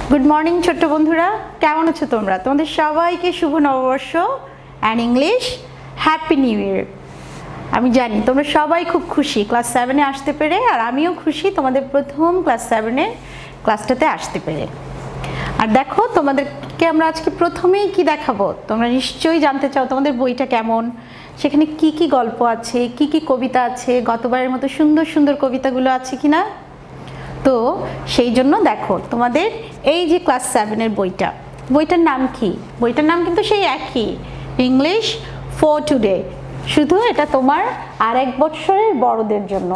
Good morning छोट्ट बंधुरा केमन आछो तोमरा तोमादेर सबाइके शुभ नवबर्ष and English happy new year. आमी जानी तोमरा सबाई खूब खुशी क्लास 7 आसते पेरे और आमिও खुशी तोमादेर प्रथम क्लास 7 क्लासटाते आसते पेरे। और देखो तोमादेरके आमरा आजके प्रथमेই कि देखाबो तोमरा निश्चयই जानते चाओ तोमादेर बोईटा केमन सेखाने की गल्प आछे की कविता आछे गतबारेर मतो सुंदर सुंदर कवितागुलो आछे किना। तो সেই জন্য দেখো তোমাদের এই যে ক্লাস 7 এর বইটার নাম কি বইটার নাম কিন্তু সেই একই ইংলিশ ফর টুডে শুধু এটা তোমার আরেক বছরের বড়দের জন্য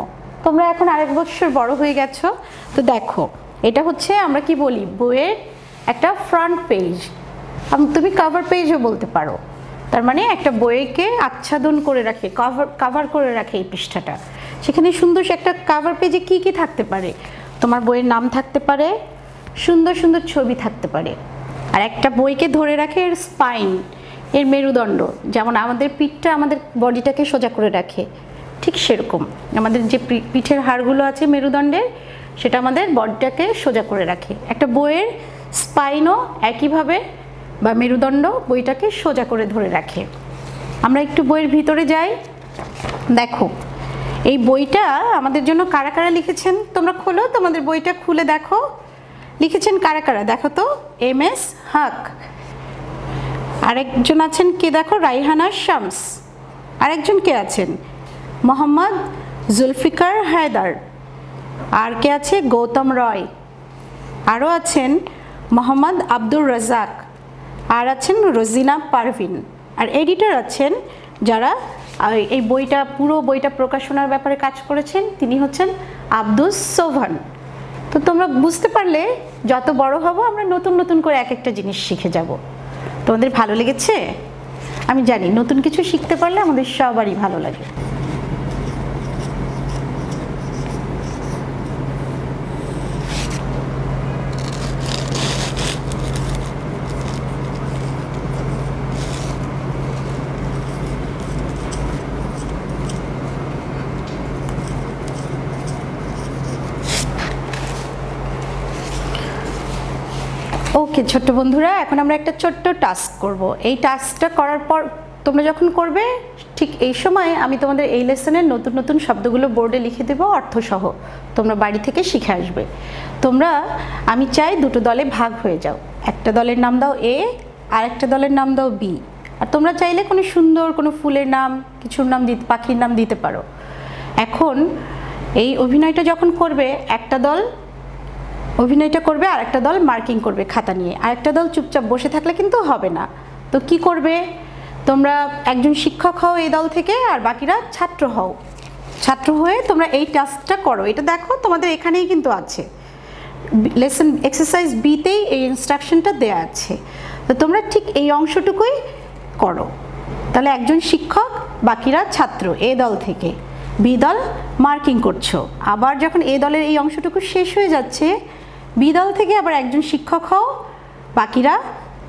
তোমরা এখন আরেক বছর বড় হয়ে গেছো। তো দেখো এটা হচ্ছে আমরা কি বলি বইয়ের একটা ফ্রন্ট পেজ তুমি কভার পেজও বলতে পারো তার মানে একটা বইকে আচ্ছাদন করে রাখে কভার করে রাখে এই পৃষ্ঠাটা সেখানে সুন্দর একটা কভার পেজে কি থাকতে পারে তোমার বইয়ের নাম থাকতে পারে সুন্দর সুন্দর ছবি থাকতে পারে আর একটা বইকে ধরে রাখে এর স্পাইন এর মেরুদণ্ড যেমন আমাদের পিঠটা আমাদের বডিটাকে সোজা করে রাখে ঠিক সেরকম আমাদের যে পিঠের হাড়গুলো আছে মেরুদণ্ডের সেটা আমাদের বডিটাকে সোজা করে রাখে একটা বইয়ের স্পাইনও একইভাবে বা মেরুদণ্ড বইটাকে সোজা করে ধরে রাখে। আমরা একটু বইয়ের ভিতরে যাই দেখো এই বইটা আমাদের জন্য কারা কারা লিখেছেন তোমরা খোলো তোমাদের বইটা খুলে দেখো লিখেছেন কারা কারা দেখো তো এমএস হক আরেকজন আছেন কে দেখো রাইহানা শামস আরেকজন কে আছেন মোহাম্মদ জুলফিকার হায়দার আর কে আছে গৌতম রয় আরও আছেন মোহাম্মদ আব্দুর রাজাক আর আছেন রোজিনা পারভিন আর এডিটর আছেন যারা এই বইটা পুরো বইটা প্রকাশনার ব্যাপারে কাজ করেছেন তিনি হচ্ছেন আব্দুস সোভান। তো তোমরা বুঝতে পারলে যত বড় হব আমরা নতুন নতুন করে এক একটা জিনিস শিখে যাব। তোমাদের ভালো লেগেছে? আমি জানি নতুন কিছু শিখতে পারলে আমাদের সবারই ভালো লাগে। ওকে ছোট্ট বন্ধুরা এখন আমরা একটা ছোট্ট টাস্ক করব এই টাস্কটা করার পর তোমরা যখন করবে ঠিক এই সময় আমি তোমাদের এই লেসনের নতুন নতুন শব্দগুলো বোর্ডে লিখে দেব অর্থসহ তোমরা বাড়ি থেকে শিখে আসবে। তোমরা আমি চাই দুটো দলে ভাগ হয়ে যাও একটা দলের নাম দাও এ আর একটা দলের নাম দাও বি আর তোমরা চাইলে কোনো সুন্দর কোনো ফুলের নাম কিছুর নাম দিতে পাখির নাম দিতে পারো। এখন এই অভিনয়টা যখন করবে একটা দল অভিনয়টা করবে আর একটা দল মার্কিং করবে খাতা নিয়ে আর একটা দল চুপচাপ বসে থাকলে কিন্তু হবে না। তো কি করবে তোমরা একজন শিক্ষক হও এই দল থেকে আর বাকিরা ছাত্র হও ছাত্র হয়ে তোমরা এই টাস্কটা করো এটা দেখো তোমাদের এখানেই কিন্তু আছে লেসন এক্সারসাইজ বিতেই এই ইনস্ট্রাকশনটা দেয়া আছে। তো তোমরা ঠিক এই অংশটুকুই করো তাহলে একজন শিক্ষক বাকিরা ছাত্র এ দল থেকে বি দল মার্কিং করছো আবার যখন এ দলের এই অংশটুকু শেষ হয়ে যাচ্ছে বি দল থেকে আবার একজন শিক্ষক হও বাকিরা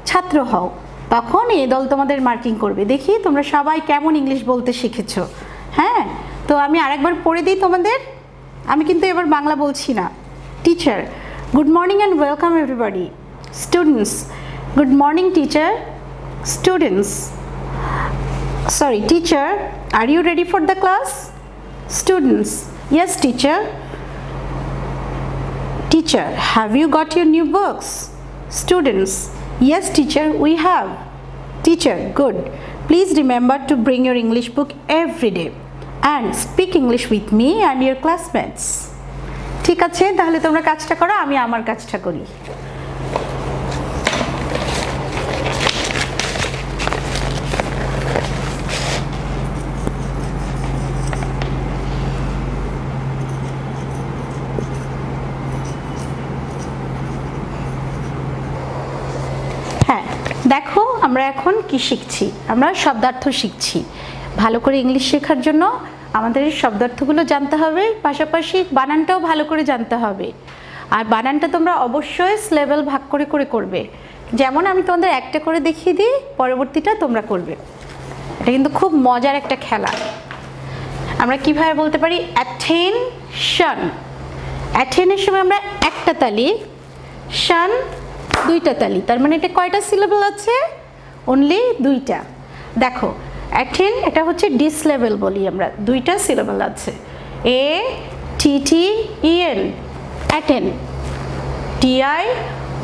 ছাত্র হও তখন এ দল তোমাদের মার্কিং করবে। দেখি তোমরা সবাই কেমন ইংলিশ বলতে শিখেছো। হ্যাঁ তো আমি আরেকবার পড়ে দিই তোমাদের আমি কিন্তু এবার বাংলা বলছি না। Teacher good morning and welcome everybody students good morning teacher students sorry teacher are you ready for the class Students, yes teacher. Teacher, have you got your new books? Students, yes teacher, we have. Teacher, good. Please remember to bring your English book every day and speak English with me and your classmates. ঠিক আছে তাহলে তোমরা কাজটা করো আমি আমার কাজটা করি। হ্যাঁ দেখো আমরা এখন কি শিখছি আমরা শব্দার্থ শিখছি ভালো করে ইংলিশ শেখার জন্য আমাদের এই শব্দার্থগুলো জানতে হবে পাশাপাশি বানানটাও ভালো করে জানতে হবে আর বানানটা তোমরা অবশ্যই লেভেল ভাগ করে করে করবে যেমন আমি তোমাদের একটা করে দেখিয়ে দিই পরবর্তীটা তোমরা করবে এটা কিন্তু খুব মজার একটা খেলা। আমরা কিভাবে বলতে পারি অ্যাটেনশন অ্যাটেনের সময় আমরা একটা তালি শান দুইটা তালি, তার মানে এটা কয়টা সিলেবল আছে? অনলি দুইটা। দেখো অ্যাটেন, এটা হচ্ছে ডিস লেভেল বলি আমরা, দুইটা সিলেবল আছে, A T T E N, অ্যাটেন, টি আই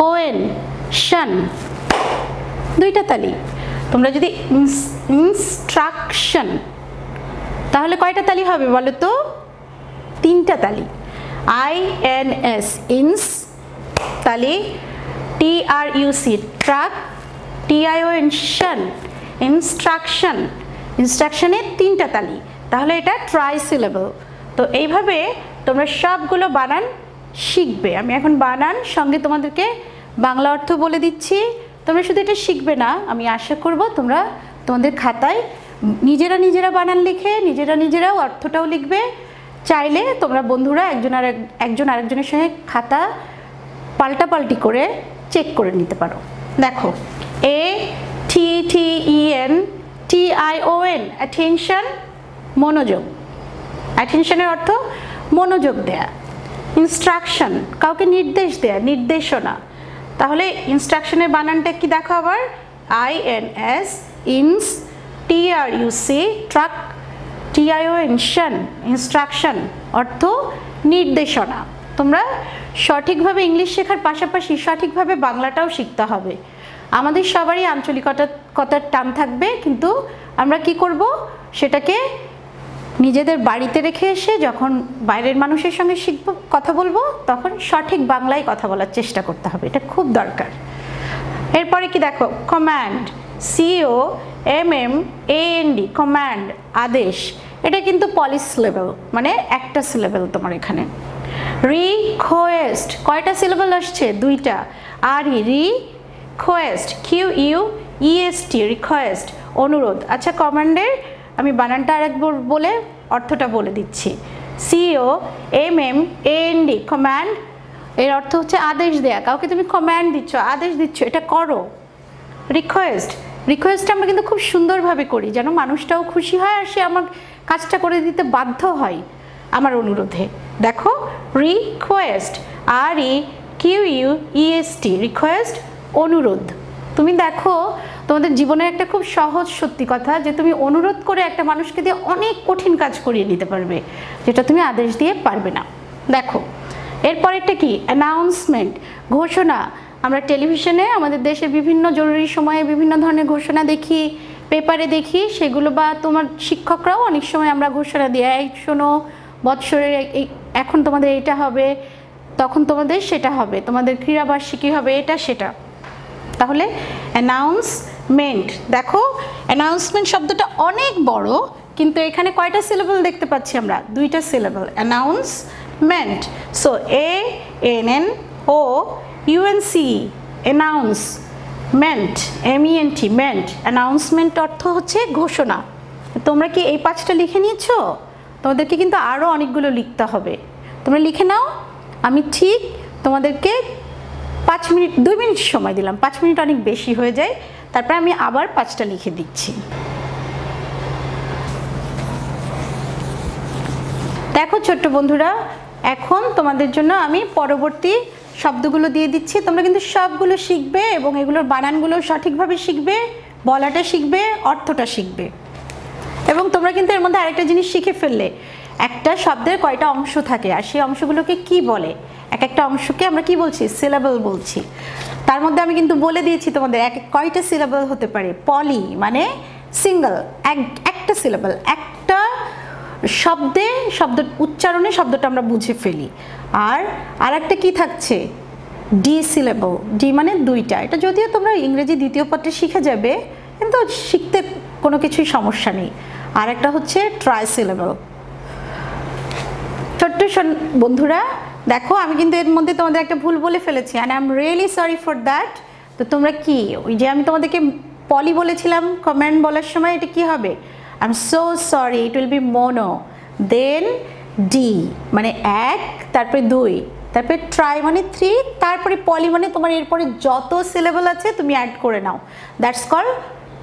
ও এন, শান, দুইটা তালি। তোমরা যদি ইনস্ট্রাকশন, তাহলে কয়টা তালি হবে বলো তো? তিনটা তালি। আই এন এস, ইনস তালি, T R U C truck, T I O N Shaan, instruction, ইনস্ট্রাকশনের তিনটা তালি, তাহলে এটা ট্রাই সিলেবল। তো এইভাবে তোমরা সবগুলো বানান শিখবে। আমি এখন বানান সঙ্গে তোমাদেরকে বাংলা অর্থ বলে দিচ্ছি। তোমরা শুধু এটা শিখবে না, আমি আশা করব তোমরা তোমাদের খাতায় নিজেরা বানান লিখে নিজেরাও অর্থটাও লিখবে। চাইলে তোমরা বন্ধুরা একজন আরেকজনের সঙ্গে খাতা পাল্টাপাল্টি করে চেক করে নিতে পারো। দেখো A T T E N T I O N, attention, মনোযোগ। অ্যাটেনশনের অর্থ মনোযোগ দেয়া। ইনস্ট্রাকশন, কাউকে নির্দেশ দেয়া, নির্দেশনা। তাহলে ইনস্ট্রাকশনের বানানটা কি দেখো আবার? I N S, ins, T R U C truck, T I O N Shaan, instruction অর্থ নির্দেশনা। তোমরা সঠিকভাবে ইংলিশ শেখার পাশাপাশি সঠিকভাবে বাংলাটাও শিখতে হবে। আমাদের সবারই আঞ্চলিকতার টান থাকবে, কিন্তু আমরা কি করব, সেটাকে নিজেদের বাড়িতে রেখে এসে যখন বাইরের মানুষের সঙ্গে শিখবো, কথা বলবো, তখন সঠিক বাংলায় কথা বলার চেষ্টা করতে হবে, এটা খুব দরকার। এরপরে কি দেখো, command, C O M M A N D, command, আদেশ। এটা কিন্তু পলিসিলেবল, মানে একটা সিলেবল তোমার এখানে। রিকোয়েস্ট, কয়টা সিলেবল আসছে? দুইটা। আর request, Q U E S T, request, অনুরোধ। আচ্ছা কমান্ডের আমি বানানটা আরেকবার বলে অর্থটা বলে দিচ্ছি। C O M M A N D, command, এর অর্থ হচ্ছে আদেশ দেয়া। কাউকে তুমি কমান্ড দিচ্ছ, আদেশ দিচ্ছ, এটা করো। রিকোয়েস্ট, রিকোয়েস্টটা আমরা কিন্তু খুব সুন্দরভাবে করি যেন মানুষটাও খুশি হয় আর সে আমার কাজটা করে দিতে বাধ্য হয় আমার অনুরোধে। দেখো request, R E Q U E S T, request, অনুরোধ। তুমি দেখো তোমাদের জীবনের একটা খুব সহজ সত্যি কথা যে তুমি অনুরোধ করে একটা মানুষকে দিয়ে অনেক কঠিন কাজ করিয়ে নিতে পারবে, যেটা তুমি আদেশ দিয়ে পারবে না। দেখো এরপরেরটা কি? অ্যানাউন্সমেন্ট, ঘোষণা। আমরা টেলিভিশনে আমাদের দেশের বিভিন্ন জরুরি সময়ে বিভিন্ন ধরনের ঘোষণা দেখি, পেপারে দেখি, সেগুলো বা তোমার শিক্ষকরাও অনেক সময় আমরা ঘোষণা দিই, এই শোনো বৎসরে এখন তোমাদের এটা হবে, তখন তোমাদের সেটা হবে, তোমাদের ক্রীড়াবার্ষিকী হবে, এটা সেটা। তাহলে অ্যানাউন্সমেন্ট, দেখো অ্যানাউন্সমেন্ট শব্দটা অনেক বড়, কিন্তু এখানে কয়টা সিলেবল দেখতে পাচ্ছি আমরা? দুইটা syllable, announcement. So A N N O U N C, announcement, M E N T, ment. Announcement অর্থ হচ্ছে ঘোষণা। তোমরা কি এই 5টা লিখে নিয়েছো? তোমাদেরকে কিন্তু আরও অনেকগুলো লিখতে হবে, তোমরা লিখে নাও। আমি ঠিক তোমাদেরকে 5 মিনিট 2 মিনিট সময় দিলাম, 5 মিনিট অনেক বেশি হয়ে যায়, তারপর আমি আবার 5টা লিখে দিচ্ছি। দেখো ছোট্ট বন্ধুরা, এখন তোমাদের জন্য আমি পরবর্তী শব্দগুলো দিয়ে দিচ্ছি। তোমরা কিন্তু সবগুলো শিখবে এবং এগুলোর বানানগুলো সঠিকভাবে শিখবে, বলাটা শিখবে, অর্থটা শিখবে। এবং তোমরা কিন্তু এর মধ্যে আরেকটা জিনিস শিখে ফেললে, একটা শব্দের কয়টা অংশ থাকে আর সেই অংশগুলোকে কি বলে। এক একটা অংশকে আমরা কি বলছি? সিলেবল বলছি। তার মধ্যে আমি কিন্তু বলে দিয়েছি তোমাদের কয়টা সিলেবল হতে পারে। পলি মানে সিঙ্গেল, একটা সিলেবল, একটা শব্দে শব্দ উচ্চারণে শব্দটা আমরা বুঝে ফেলি। আর একটা কি থাকছে? ডি সিলেবল, ডি মানে দুইটা। এটা যদিও তোমরা ইংরেজি দ্বিতীয় পত্রে শিখে যাবে, কিন্তু শিখতে কোনো কিছুই সমস্যা নেই। আর একটা হচ্ছে ট্রাই সিলেবল। ছোট্ট বন্ধুরা দেখো, আমি কিন্তু এর মধ্যে তোমাদের একটা ভুল বলে ফেলেছি, and I am really sorry for that. তো তোমরা কি, ওই যে আমি তোমাদেরকে পলি বলেছিলাম কমেন্ট বলার সময়, এটা কি হবে? I am so sorry, it will be mono, then D মানে 1, তারপরে 2, তারপরে ট্রাই মানে 3, তারপরে পলি মানে তোমার এরপরে যত সিলেবল আছে তুমি অ্যাড করে নাও, দ্যাটস কল্ড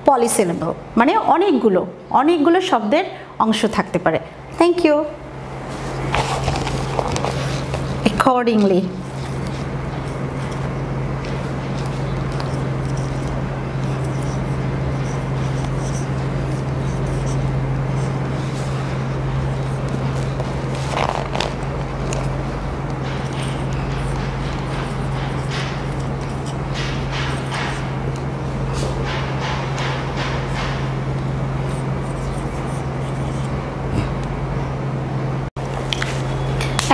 পলিসিলেবল। মানে অনেকগুলো শব্দের অংশ থাকতে পারে। Thank you. accordingly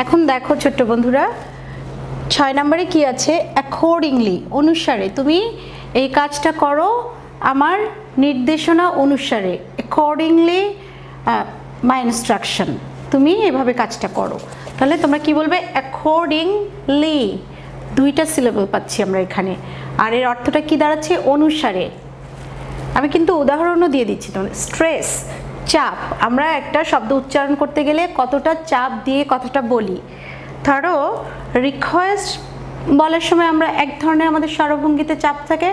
এখন দেখো ছোট্ট বন্ধুরা 6 নম্বরে কি আছে, অ্যাকর্ডিংলি, অনুসারে। তুমি এই কাজটা করো আমার নির্দেশনা অনুসারে, অ্যাকর্ডিংলি মাই ইনস্ট্রাকশন, তুমি এভাবে কাজটা করো। তাহলে তোমরা কি বলবে, অ্যাকর্ডিংলি, দুইটা সিলেবল পাচ্ছি আমরা এখানে। আর এর অর্থটা কি দাঁড়াচ্ছে, অনুসারে। আমি কিন্তু উদাহরণও দিয়ে দিচ্ছি তোমাদের। স্ট্রেস, চাপ, আমরা একটা শব্দ উচ্চারণ করতে গেলে কতটা চাপ দিয়ে কথাটা বলি। ধরো রিকোয়েস্ট বলার সময় আমরা এক ধরনের আমাদের স্বরভঙ্গিতে চাপ থাকে,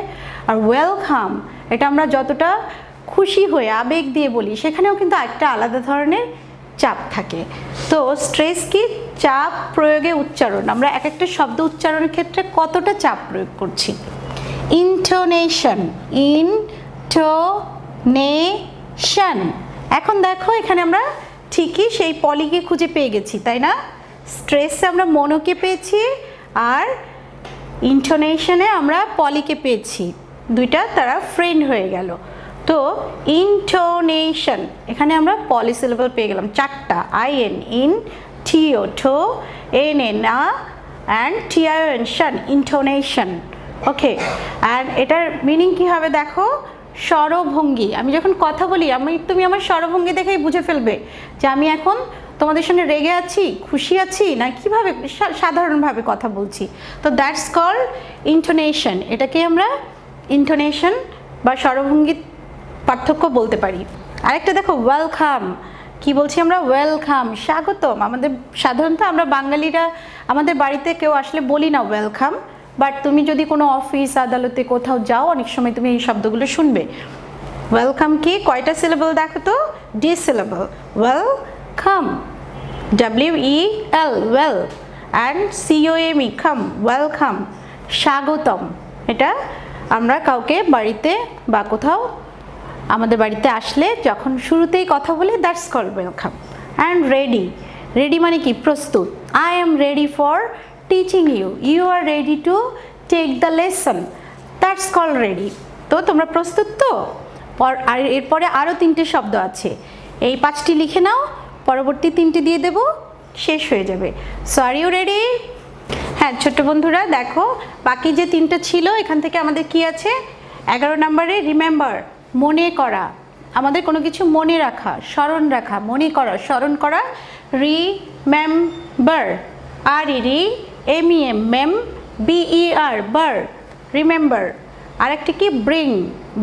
আর ওয়েলকাম এটা আমরা যতটা খুশি হয়ে আবেগ দিয়ে বলি সেখানেও কিন্তু একটা আলাদা ধরনের চাপ থাকে। তো স্ট্রেস কি, চাপ প্রয়োগে উচ্চারণ। আমরা এক একটা শব্দ উচ্চারণের ক্ষেত্রে কতটা চাপ প্রয়োগ করছি। Intonation, intonation. এখন দেখো এখানে আমরা ঠিকই সেই পলিকে খুঁজে পেয়ে গেছি, তাই না? স্ট্রেসে আমরা মনোকে পেয়েছি আর ইন্টোনেশনে আমরা পলিকে পেয়েছি, দুইটা তারা ফ্রেন্ড হয়ে গেল। তো ইন্টোনেশন, এখানে আমরা পলিসিলেবল পেয়ে গেলাম চারটা, I N, in, T O, to, N, না, and T I O N, tion, intonation. Okay, and এটার মিনিং কী হবে দেখো, স্বরভঙ্গি। আমি যখন কথা বলি তুমি আমার স্বরভঙ্গি দেখেই বুঝে ফেলবে যে আমি এখন তোমাদের সঙ্গে রেগে আছি, খুশি আছি, না কীভাবে সাধারণভাবে কথা বলছি। তো দ্যাটস কল্ড ইন্টোনেশন। এটাকে আমরা ইন্টোনেশন বা স্বরভঙ্গির পার্থক্য বলতে পারি। আরেকটা দেখো, ওয়েলকাম। কি বলছি আমরা, ওয়েলকাম, স্বাগতম। আমাদের সাধারণত আমরা বাঙালিরা আমাদের বাড়িতে কেউ আসলে বলি না ওয়েলকাম, বাট তুমি যদি কোনো অফিস আদালতে কোথাও যাও অনেক সময় তুমি এই শব্দগুলো শুনবে। ওয়েলকাম কি কয়টা সিলেবল দেখো তো, disyllable. Welcome, WEL, well, and COME, come, welcome, স্বাগতম। এটা আমরা কাউকে বাড়িতে বা কোথাও আমাদের বাড়িতে আসলে যখন শুরুতেই কথা বলি, that's called welcome. And ready, ready মানে কি, প্রস্তুত। I am ready for teaching you, you are ready to take the lesson, that's called ready. তো তোমরা প্রস্তুত তো? আর এরপরে আরও 3টে শব্দ আছে, এই 5টি লিখে নাও, পরবর্তী 3টে দিয়ে দেব, শেষ হয়ে যাবে। So are you ready? হ্যাঁ ছোট্ট বন্ধুরা দেখো, বাকি যে 3টা ছিল এখান থেকে আমাদের কি আছে, 11 নম্বরে রিমেম্বার, মনে করা, আমাদের কোনো কিছু মনে রাখা, স্মরণ রাখা, মনে করা, স্মরণ করা। রিমেম্বার, REMEM, মেম, BER, বার, রিমেম্বার। আরেকটি কি, ব্রিং,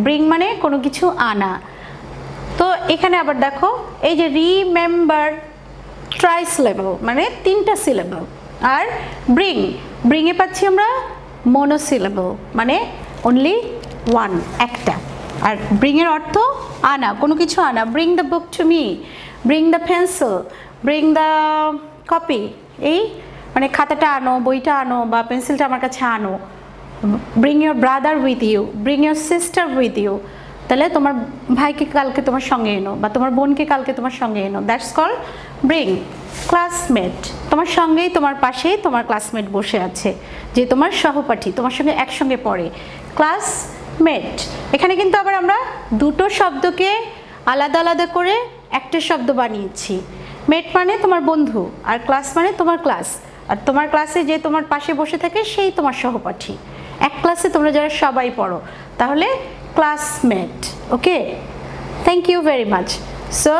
ব্রিং মানে কোনো কিছু আনা। তো এখানে আবার দেখো এই যে রিমেম্বার, ট্রাই সিলেবল মানে 3টা সিলেবল। আর ব্রিং, ব্রিংয়ে পাচ্ছি আমরা মনোসিলেবল মানে অনলি 1, একটা। আর ব্রিংয়ের অর্থ আনা, কোনো কিছু আনা। Bring the book to me, bring the pencil, bring the copy, এই মানে খাতাটা আনো, বইটা আনো, বা পেন্সিলটা আমার কাছে আনো। Bring your brother with you, bring your sister with you. তাহলে তোমার ভাইকে কালকে তোমার সঙ্গে এনো, বা তোমার বোনকে কালকে তোমার সঙ্গে এনো, দ্যাটস কল্ড ব্রিং। ক্লাসমেট, তোমার সঙ্গেই, তোমার পাশেই তোমার ক্লাসমেট বসে আছে, যে তোমার সহপাঠী, তোমার সঙ্গে একসঙ্গে পড়ে, ক্লাসমেট। এখানে কিন্তু আবার আমরা দুটো শব্দকে আলাদা আলাদা করে একটা শব্দ বানিয়েছি। মেট মানে তোমার বন্ধু, আর ক্লাস মানে তোমার ক্লাস, আর তোমার ক্লাসে যে তোমার পাশে বসে থাকে সেই তোমার সহপাঠী। এক ক্লাসে তোমরা যারা সবাই পড়ো, তাহলে classmate. Okay, thank you very much. So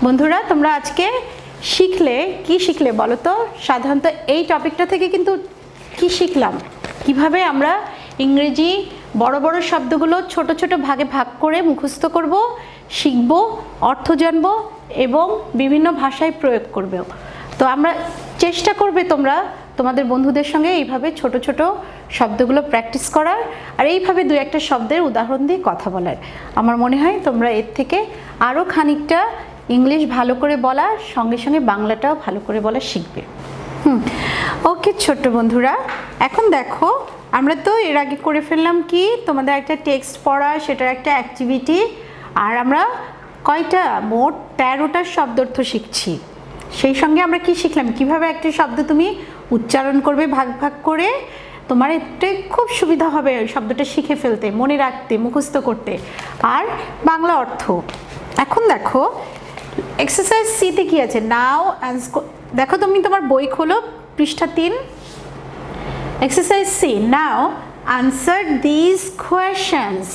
বন্ধুরা তোমরা আজকে শিখলে, কি শিখলে বলো তো? সাধারণত এই টপিকটা থেকে কিন্তু কি শিখলাম, কিভাবে আমরা ইংরেজি বড় বড় শব্দগুলো ছোট ছোট ভাগে ভাগ করে মুখস্থ করব, শিখব, অর্থ জানব এবং বিভিন্ন ভাষায় প্রয়োগ করব। তো আমরা চেষ্টা করবে তোমরা তোমাদের বন্ধুদের সঙ্গে এইভাবে ছোট ছোট শব্দগুলো প্র্যাকটিস করার, আর এইভাবে 2-1টা শব্দের উদাহরণ দিয়ে কথা বলার। আমার মনে হয় তোমরা এর থেকে আরও খানিকটা ইংলিশ ভালো করে বলার সঙ্গে সঙ্গে বাংলাটাও ভালো করে বলা শিখবে। ওকে ছোট্ট বন্ধুরা, এখন দেখো আমরা তো এর আগে করে ফেললাম কি, তোমাদের একটা টেক্সট পড়া, সেটার একটা অ্যাক্টিভিটি, আর আমরা কয়টা, মোট 13টা শব্দার্থ শিখছি। সেই সঙ্গে আমরা কি শিখলাম, কিভাবে একটা শব্দ তুমি উচ্চারণ করবে ভাগ ভাগ করে, তোমার এতে খুব সুবিধা হবে ওই শব্দটা শিখে ফেলতে, মনে রাখতে, মুখস্থ করতে, আর বাংলা অর্থ। এখন দেখো এক্সারসাইজ সি তে কি আছে? নাও দেখো তুমি তোমার বই খোলো পৃষ্ঠা 3, exercise C, now answer this questions.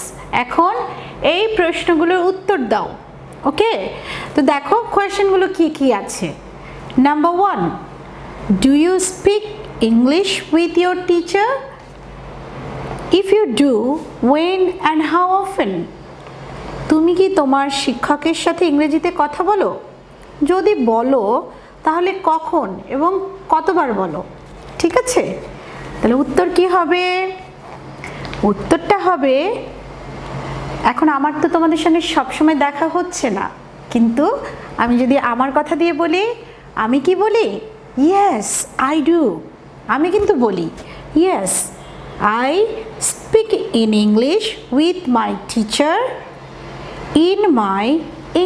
এখন এই প্রশ্নগুলোর উত্তর দাও। ওকে, তো দেখো কোয়েশ্চেনগুলো কি কি আছে। Number 1, do you speak English with your teacher? If you do, when and how often? তুমি কি তোমার শিক্ষকের সাথে ইংরেজিতে কথা বলো? যদি বলো তাহলে কখন এবং কতবার বলো? ঠিক আছে, তাহলে উত্তর কি হবে? উত্তরটা হবে, এখন আমার তো তোমাদের সঙ্গে সবসময় দেখা হচ্ছে না, কিন্তু আমি যদি আমার কথা দিয়ে বলি, আমি কি বলি? Yes I do. আমি কিন্তু বলি yes I speak in English with my teacher in my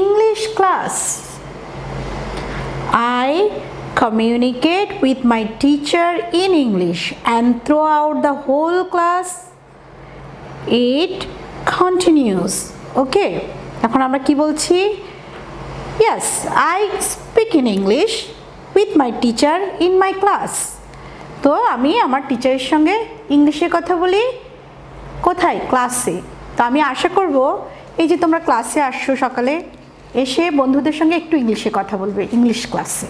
English class. I communicate with my teacher in English and throughout the whole class it continues. Okay, এখন আমরা কি বলছি? Yes, I speak in English with my teacher in my class. তো আমি আমার টিচারের সঙ্গে ইংলিশে কথা বলি কোথায়? ক্লাসে। তো আমি আশা করব এই যে তোমরা ক্লাসে আসছো সকালে, এসে বন্ধুদের সঙ্গে একটু ইংলিশে কথা বলবে ইংলিশ ক্লাসে।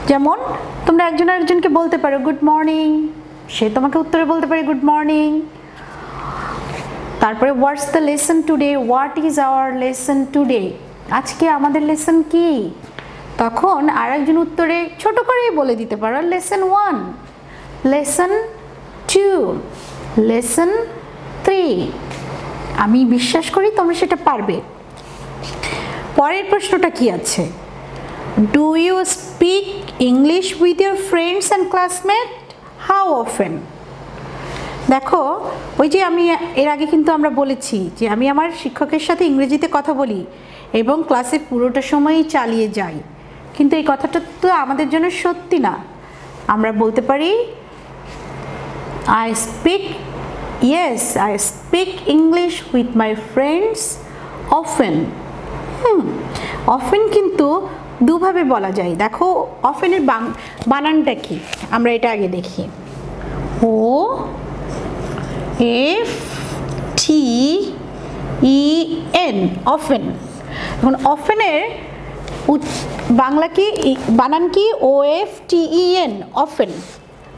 যেমন তোমরা একজন আরেকজনকে বলতে পারো গুড মর্নিং, সে তোমাকে উত্তরে বলতে পারে গুড মর্নিং। তারপরে what's the lesson today? What is our lesson today? আজকে আমাদের লেসন কি? তখন আর একজন উত্তরে ছোট করেই বলে দিতে পারো লেসন 1, লেসন 2, লেসন 3। আমি বিশ্বাস করি তোমরা সেটা পারবে। পরের প্রশ্নটা কি আছে? Do you speak English with your friends and classmate? How often? দেখো, ওই যে আমি এর আগে কিন্তু আমরা বলেছি যে আমি আমার শিক্ষকের সাথে ইংরেজিতে কথা বলি এবং ক্লাসের পুরোটা সময়ই চালিয়ে যাই, কিন্তু এই কথাটা তো আমাদের জন্য সত্যি না। আমরা বলতে পারি Yes, I speak English with my friends often. Often কিন্তু দুভাবে বলা যায়। দেখো often এর বানানটা কি আমরা এটা আগে দেখি। O-F-T-E-N, often। এখন often এর বাংলা কি বানান কি? O-F-T-E-N, often।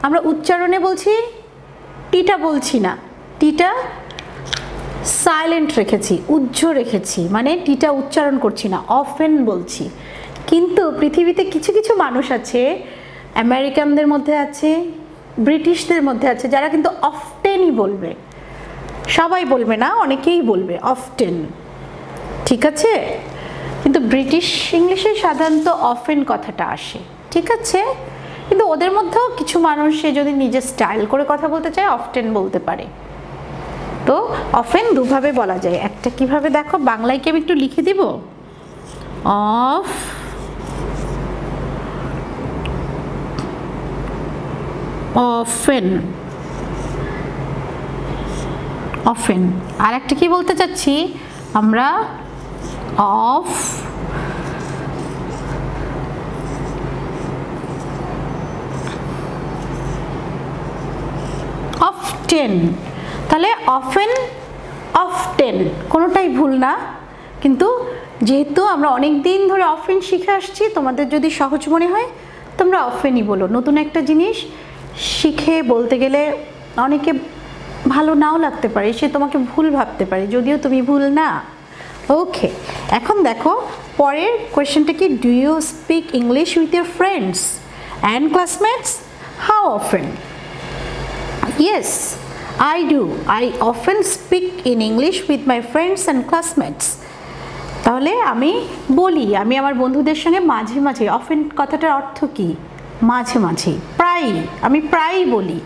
আমরা উচ্চারণে বলছি টিটা বলছি না, টিটা সাইলেন্ট রেখেছি, উজ্জ্ব রেখেছি, মানে টিটা উচ্চারণ করছি না, অফেন বলছি। কিন্তু পৃথিবীতে কিছু কিছু মানুষ আছে, আমেরিকানদের মধ্যে আছে, ব্রিটিশদের মধ্যে আছে, যারা কিন্তু অফটেনই বলবে। সবাই বলবে না, অনেকেই বলবে অফটেন। ঠিক আছে, কিন্তু ব্রিটিশ ইংলিশে সাধারণত অফেন কথাটা আসে। ঠিক আছে, কিন্তু ওদের মধ্যেও কিছু মানুষ সে যদি নিজের স্টাইল করে কথা বলতে চায় অফটেন বলতে পারে। তো অফেন দুভাবে বলা যায়। একটা কিভাবে দেখো, বাংলায় কি আমি একটু লিখে দিব, অফেন। অফেন। আর একটা কি বলতে চাচ্ছি আমরা, অফটেন। তাহলে অফেন, অফটেন কোনোটাই ভুল না, কিন্তু যেহেতু আমরা অনেক দিন ধরে অফেন শিখে আসছি, তোমাদের যদি সহজ মনে হয় তোমরা অফেনই বলো। নতুন একটা জিনিস শিখে বলতে গেলে অনেকে ভালো নাও লাগতে পারে, সে তোমাকে ভুল ভাবতে পারে, যদিও তুমি ভুল না। ওকে, এখন দেখো পরের কোয়েশ্চেনটা কি, do you speak English with your friends and classmates? How often? Yes, I do. I often speak in English with my friends and classmates. তাহলে আমি বলি, আমি আমার বন্ধুদের সঙ্গে মাঝে মাঝে। অফেন কথাটার অর্থ কি? মাঝে মাঝে, প্রায়। আমি প্রায়ই বলি।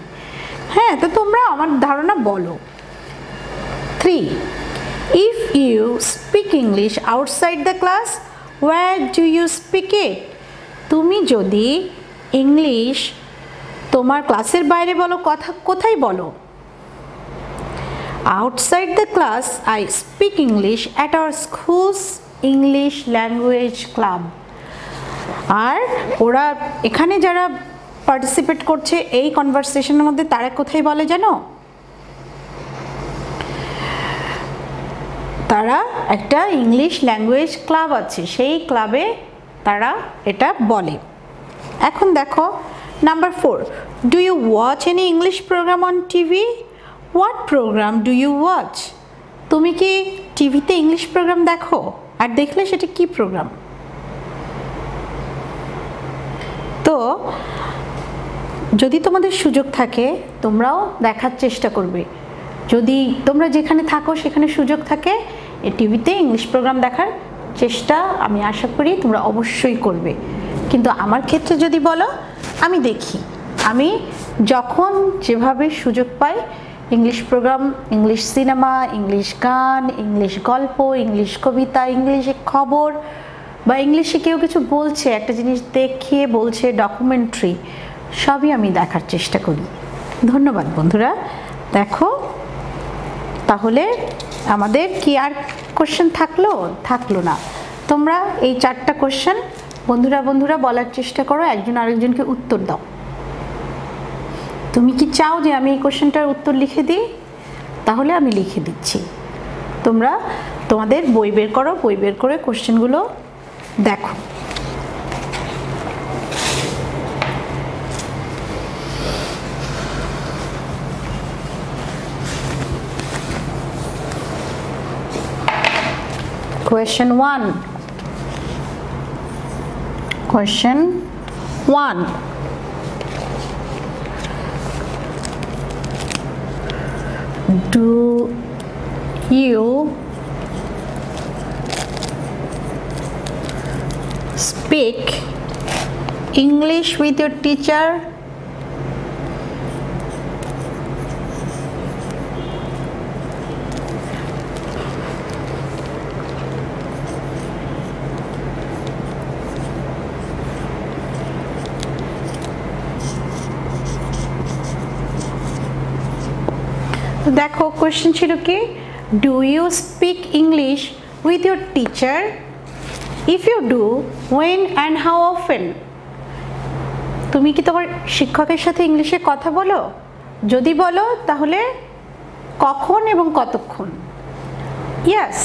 হ্যাঁ, তো তোমরা আমার ধারণা বলো। 3. If you speak English outside the class, where do you speak it? তুমি যদি ইংলিশ তোমার ক্লাসের বাইরে বলো, কথা কোথায় বলো? Outside the class, I speak English at our school's English language club. আর ওরা এখানে যারা পার্টিসিপেট করছে এই কনভারসেশনের মধ্যে তারা কোথায় বলে জানো? তারা একটা ইংলিশ ল্যাঙ্গুয়েজ ক্লাব আছে, সেই ক্লাবে তারা এটা বলে। এখন দেখো number 4, do you watch any English programme on TV? What programme do you watch? তুমি কি টিভিতে ইংলিশ প্রোগ্রাম দেখো? আর দেখলে সেটা কি প্রোগ্রাম? তো যদি তোমাদের সুযোগ থাকে তোমরাও দেখার চেষ্টা করবে। যদি তোমরা যেখানে থাকো সেখানে সুযোগ থাকে এই টিভিতে ইংলিশ প্রোগ্রাম দেখার চেষ্টা আমি আশা করি তোমরা অবশ্যই করবে। কিন্তু আমার ক্ষেত্রে যদি বলো, আমি দেখি, আমি যখন যেভাবে সুযোগ পাই English programme, English cinema, English গান, ইংলিশ গল্প, ইংলিশ কবিতা, ইংলিশে খবর বা ইংলিশে কেউ কিছু বলছে, একটা জিনিস দেখিয়ে বলছে, ডকুমেন্টারি, সবই আমি দেখার চেষ্টা করি। ধন্যবাদ বন্ধুরা। দেখো তাহলে আমাদের কি আর কোশ্চেন থাকলো না। তোমরা এই 4টা কোশ্চেন বন্ধুরা বলার চেষ্টা করো, একজন আরেকজনকে উত্তর দাও। তুমি কি চাও যে আমি এই কোশ্চেনটার উত্তর লিখে দিই? তাহলে আমি লিখে দিচ্ছি। তোমরা তোমাদের বই বের করো, বই বের করে কোশ্চেনগুলো দেখো। Question 1. Question 1. Do you speak English with your teacher? দেখো কোশ্চেন ছিল কি, do you speak English with your teacher? If you do, when and how often? তুমি কি তোমার শিক্ষকের সাথে ইংলিশে কথা বলো? যদি বলো তাহলে কখন এবং কতক্ষণ? Yes,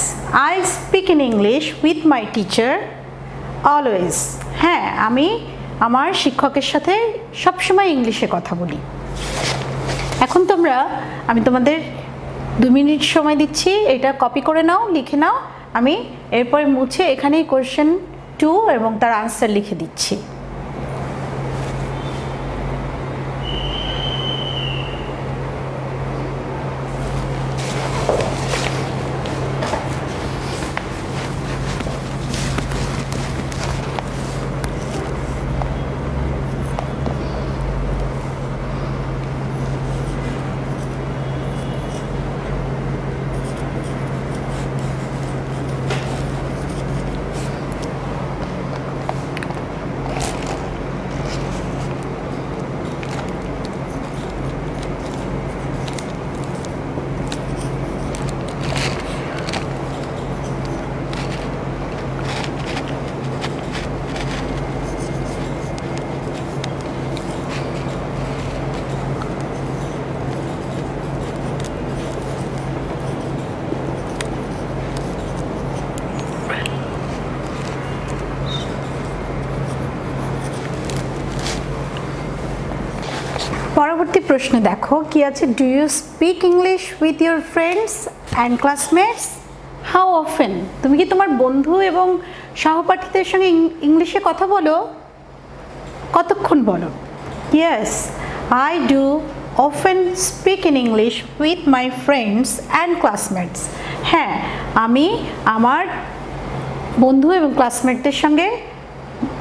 I speak in English with my teacher always. হ্যাঁ, আমি আমার শিক্ষকের সাথে সবসময় ইংলিশে কথা বলি। এখন আমি তোমাদের 2 মিনিট সময় দিচ্ছি, এটা কপি করে নাও, লিখে নাও। আমি এরপরে মুছে এখানেই কোশ্চেন 2 এবং তার আনসার লিখে দিচ্ছি। পরবর্তী প্রশ্ন দেখো কি আছে, do you speak English with your friends and classmates? How often? তুমি কি তোমার বন্ধু এবং সহপাঠীদের সঙ্গে ইংলিশে কথা বলো? কতক্ষণ বলো? Yes, I do often speak in English with my friends and classmates. হ্যাঁ, আমি আমার বন্ধু এবং ক্লাসমেটদের সঙ্গে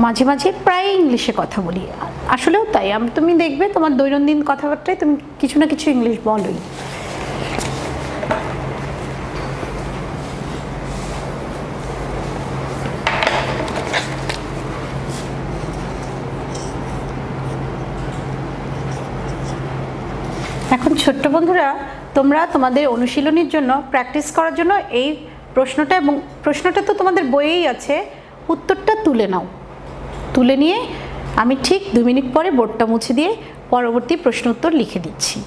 মাঝে মাঝে প্রায় ইংলিশে কথা বলি। আসলেও তাই, তুমি দেখবে তোমার দৈনন্দিন কথাবার্তায় তুমি কিছু না কিছু ইংলিশ বলোই। এখন ছোট্ট বন্ধুরা, তোমরা তোমাদের অনুশীলনীর জন্য, প্র্যাকটিস করার জন্য এই প্রশ্নটা, এবং প্রশ্নটা তো তোমাদের বইয়েই আছে, উত্তরটা তুলে নাও। তুলে নিয়ে আমি ঠিক 2 মিনিট পরে বোর্ডটা মুছে দিয়ে পরবর্তী প্রশ্ন উত্তর লিখে দিচ্ছি।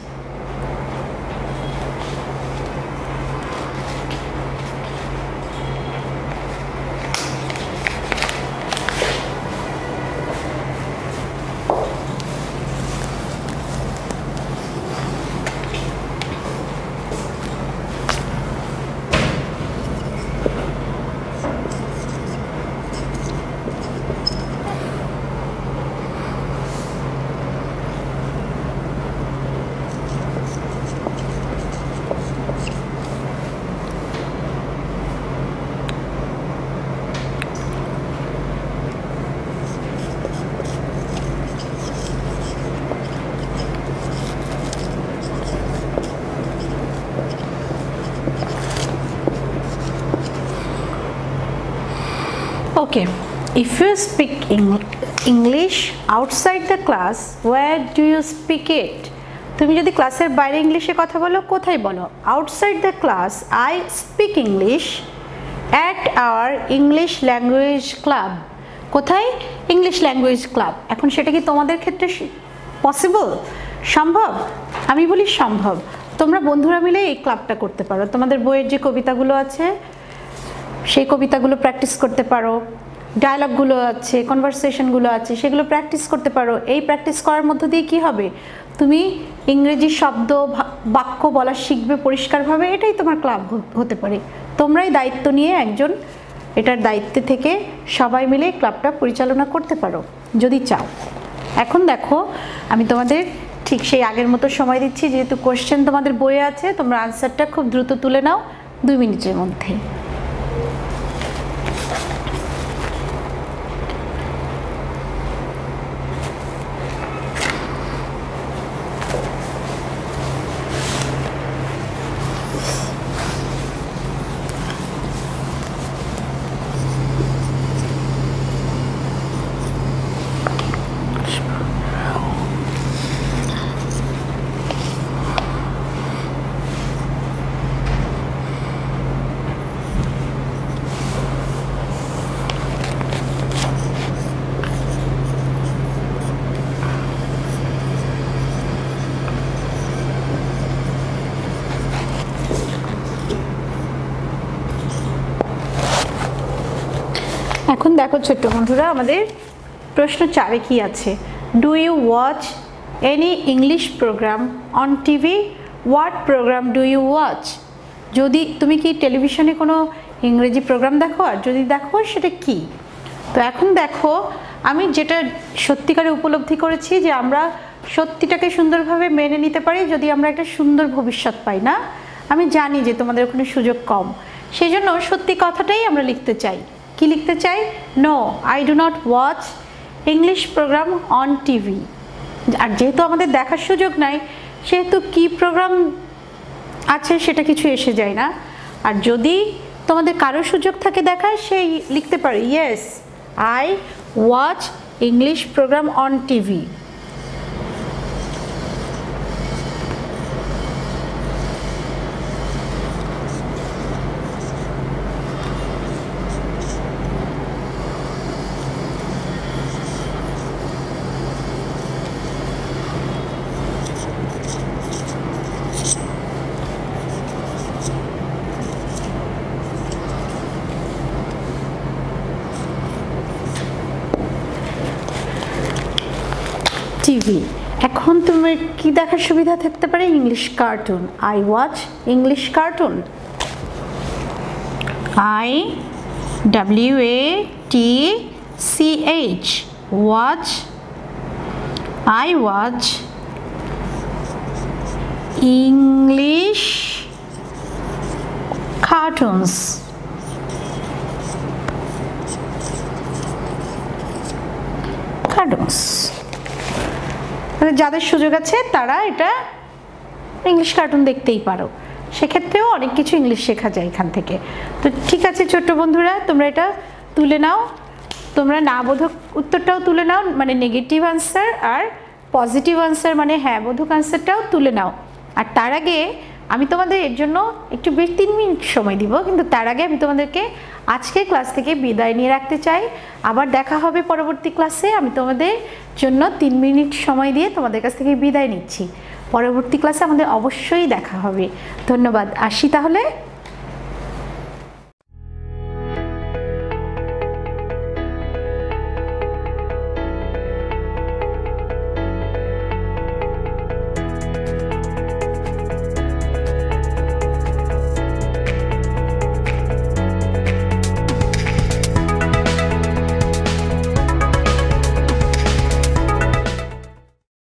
Okay, if you speak English outside the class, where do you speak it? তুমি যদি ক্লাসের বাইরে ইংলিশে কথা বলো, কোথায় বলো? Outside the class, I speak English at our English language club. কোথায়? English language club. এখন সেটা কি তোমাদের ক্ষেত্রে পসিবল, সম্ভব? আমি বলি সম্ভব। তোমরা বন্ধুরা মিলে এই ক্লাবটা করতে পারো। তোমাদের বইয়ের যে কবিতাগুলো আছে সেই কবিতাগুলো প্র্যাকটিস করতে পারো, ডায়লগগুলো আছে, কনভারসেশনগুলো আছে, সেগুলো প্র্যাকটিস করতে পারো। এই প্র্যাকটিস করার মধ্য দিয়ে কি হবে? তুমি ইংরেজি শব্দ বাক্য বলা শিখবে পরিষ্কারভাবে। এটাই তোমার ক্লাব হতে পারে। তোমরাই দায়িত্ব নিয়ে একজন এটার দায়িত্বে থেকে সবাই মিলে ক্লাবটা পরিচালনা করতে পারো যদি চাও। এখন দেখো, আমি তোমাদের ঠিক সেই আগের মতো সময় দিচ্ছি। যেহেতু কোশ্চেন তোমাদের বইয়ে আছে, তোমরা আনসারটা খুব দ্রুত তুলে নাও 2 মিনিটের মধ্যে। এখন দেখো ছোট্ট বন্ধুরা, আমাদের প্রশ্ন 4-এ কি আছে? Do you watch any English programme on TV? What programme do you watch? যদি তুমি কি টেলিভিশনে কোনো ইংরেজি প্রোগ্রাম দেখো, আর যদি দেখো সেটা কি? তো এখন দেখো, আমি যেটা সত্যিকারে উপলব্ধি করেছি যে আমরা সত্যিটাকে সুন্দরভাবে মেনে নিতে পারি যদি আমরা একটা সুন্দর ভবিষ্যৎ পাই। না, আমি জানি যে তোমাদের ওখানে সুযোগ কম, সেই জন্য সত্যি কথাটাই আমরা লিখতে চাই। কি লিখতে চাই? No, I do not watch English programme on TV. আর যেহেতু আমাদের দেখার সুযোগ নাই, সেহেতু কি প্রোগ্রাম আছে সেটা কিছু এসে যায় না। আর যদি তোমাদের কারো সুযোগ থাকে দেখার, সেই লিখতে পারো yes I watch English programme on TV. TV. এখন তোমার কি দেখার সুবিধা থাকতে পারে? English cartoon. I watch English cartoon. IWATCH watch. I watch English cartoons. যাদের সুযোগ আছে তারা এটা ইংলিশ কার্টুন দেখতেই পারো। সেক্ষেত্রেও অনেক কিছু ইংলিশ শেখা যায় এখান থেকে। তো ঠিক আছে ছোট্ট বন্ধুরা, তোমরা এটা তুলে নাও। তোমরা না বোধক উত্তরটাও তুলে নাও, মানে নেগেটিভ আনসার, আর পজিটিভ আনসার মানে হ্যাঁ বোধক আনসারটাও তুলে নাও। আর তার আগে আমি তোমাদের এর জন্য একটু বেশ 3 মিনিট সময় দিব, কিন্তু তার আগে আমি তোমাদেরকে আজকের ক্লাস থেকে বিদায় নিয়ে রাখতে চাই। আবার দেখা হবে পরবর্তী ক্লাসে। আমি তোমাদের জন্য 3 মিনিট সময় দিয়ে তোমাদের কাছ থেকে বিদায় নিচ্ছি। পরবর্তী ক্লাসে আমাদের অবশ্যই দেখা হবে। ধন্যবাদ, আসি তাহলে।